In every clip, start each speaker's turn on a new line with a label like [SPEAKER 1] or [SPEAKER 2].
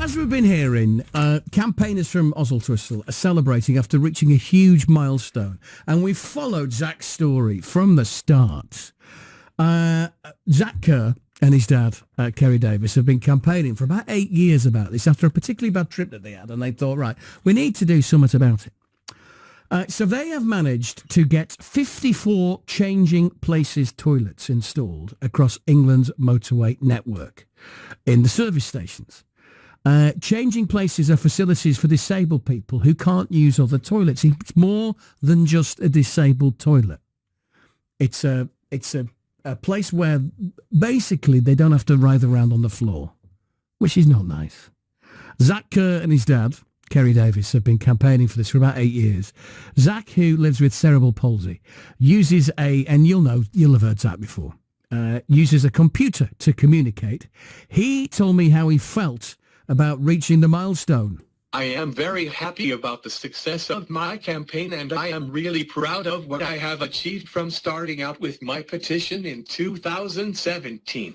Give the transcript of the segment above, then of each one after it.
[SPEAKER 1] as we've been hearing, campaigners from Oswald are celebrating after reaching a huge milestone. And we've followed Zack's story from the start. Zack Kerr and his dad, Kerry Davis, have been campaigning for about 8 years about this after a particularly bad trip that they had. And they thought, right, we need to do something about it. So they have managed to get 54 changing places toilets installed across England's motorway network in the service stations. Changing places are facilities for disabled people who can't use other toilets. It's more than just a disabled toilet. It's a place where basically they don't have to writhe around on the floor, which is not nice. Zack Kerr and his dad, Kerry Davis, have been campaigning for this for about 8 years. Zack, who lives with cerebral palsy, uses and you'll have heard Zack before, uses a computer to communicate. He told me how he felt about reaching the milestone.
[SPEAKER 2] I am very happy about the success of my campaign, and I am really proud of what I have achieved from starting out with my petition in 2017.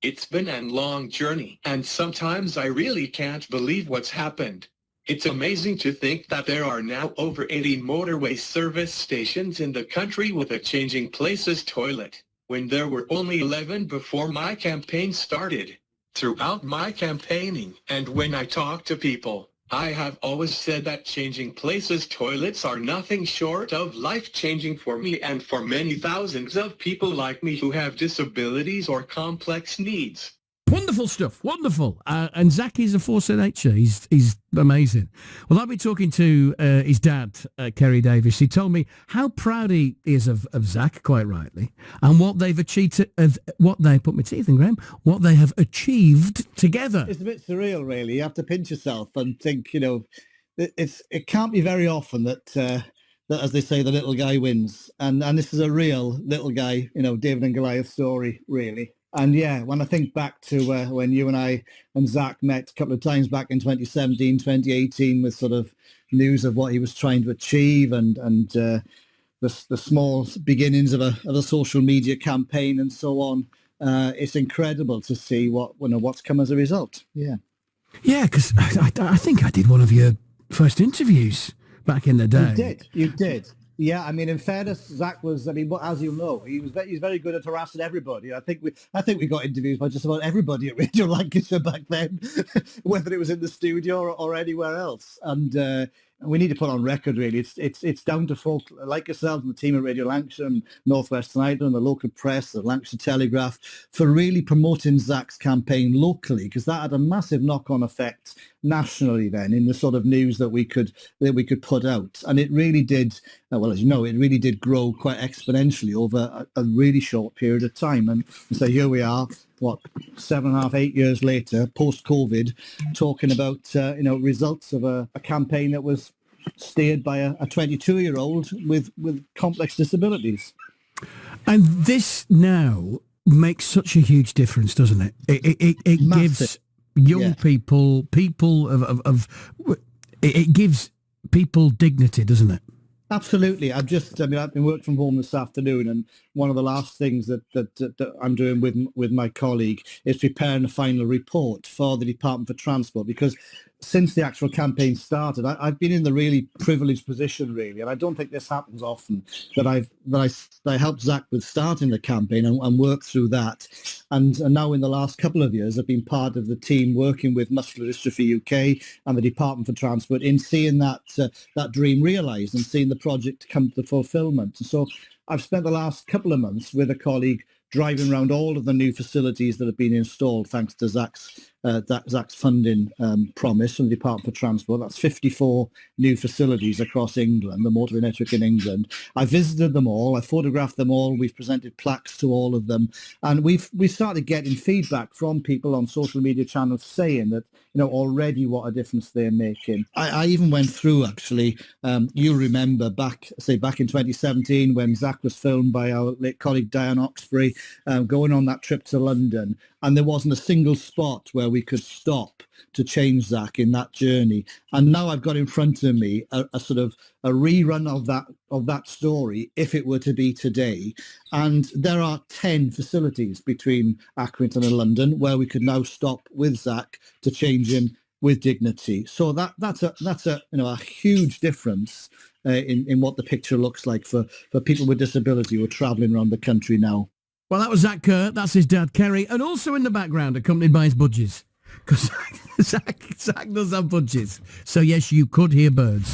[SPEAKER 2] It's been a long journey, and sometimes I really can't believe what's happened. It's amazing to think that there are now over 80 motorway service stations in the country with a changing places toilet, when there were only 11 before my campaign started. Throughout my campaigning, and when I talk to people, I have always said that changing places toilets are nothing short of life-changing for me and for many thousands of people like me who have disabilities or complex needs.
[SPEAKER 1] Wonderful stuff, wonderful. And Zack is a force of nature. He's amazing. Well, I've been talking to his dad, Kerry Davis. He told me how proud he is of Zack, quite rightly, and what they've achieved, what they have achieved together.
[SPEAKER 3] It's a bit surreal, really. You have to pinch yourself and think, it can't be very often that, as they say, the little guy wins. And this is a real little guy, David and Goliath story, really. And yeah, when I think back to when you and I and Zack met a couple of times back in 2017, 2018 with sort of news of what he was trying to achieve and the small beginnings of a social media campaign and so on, it's incredible to see what's come as a result. Yeah.
[SPEAKER 1] Yeah, because I think I did one of your first interviews back in the day.
[SPEAKER 3] You did. Yeah, I mean, in fairness, Zack was. I mean, as you know, he's very good at harassing everybody. I think we got interviews by just about everybody at Radio Lancashire back then, whether it was in the studio or anywhere else. And we need to put on record, really. It's down to folk like yourselves and the team at Radio Lancashire and North West Tonight and the local press, the Lancashire Telegraph, for really promoting Zack's campaign locally, because that had a massive knock-on effect nationally then in the sort of news that we could put out. And it really did, well, as you know, it really did grow quite exponentially over a really short period of time. And so here we are, 7.5, 8 years later, post-COVID, talking about, results of a campaign that was steered by a 22-year-old with complex disabilities.
[SPEAKER 1] And this now makes such a huge difference, doesn't it? It gives young people it gives people dignity, doesn't it?
[SPEAKER 3] Absolutely. I've been working from home this afternoon, and one of the last things that I'm doing with my colleague is preparing a final report for the Department for Transport, because since the actual campaign started, I've been in the really privileged position, really, and I don't think this happens often, that I helped Zack with starting the campaign and work through that. And now in the last couple of years, I've been part of the team working with Muscular Dystrophy UK and the Department for Transport in seeing that dream realised and seeing the project come to fulfilment. So I've spent the last couple of months with a colleague driving around all of the new facilities that have been installed thanks to Zack's funding promise from the Department for Transport. That's 54 new facilities across England, the motorway network in England. I visited them all. I photographed them all. We've presented plaques to all of them. And we've started getting feedback from people on social media channels saying that, already what a difference they're making. I even went through, actually, you'll remember back in 2017 when Zack was filmed by our late colleague Diane Oxbury going on that trip to London. And there wasn't a single spot where we could stop to change Zack in that journey. And now I've got in front of me a sort of a rerun of that story, if it were to be today. And there are 10 facilities between Accrington and London where we could now stop with Zack to change him with dignity. So that's a a huge difference in what the picture looks like for people with disability who are travelling around the country now.
[SPEAKER 1] Well, that was Zack Kerr. That's his dad, Kerry, and also in the background, accompanied by his budgies, because Zack does have budgies. So yes, you could hear birds.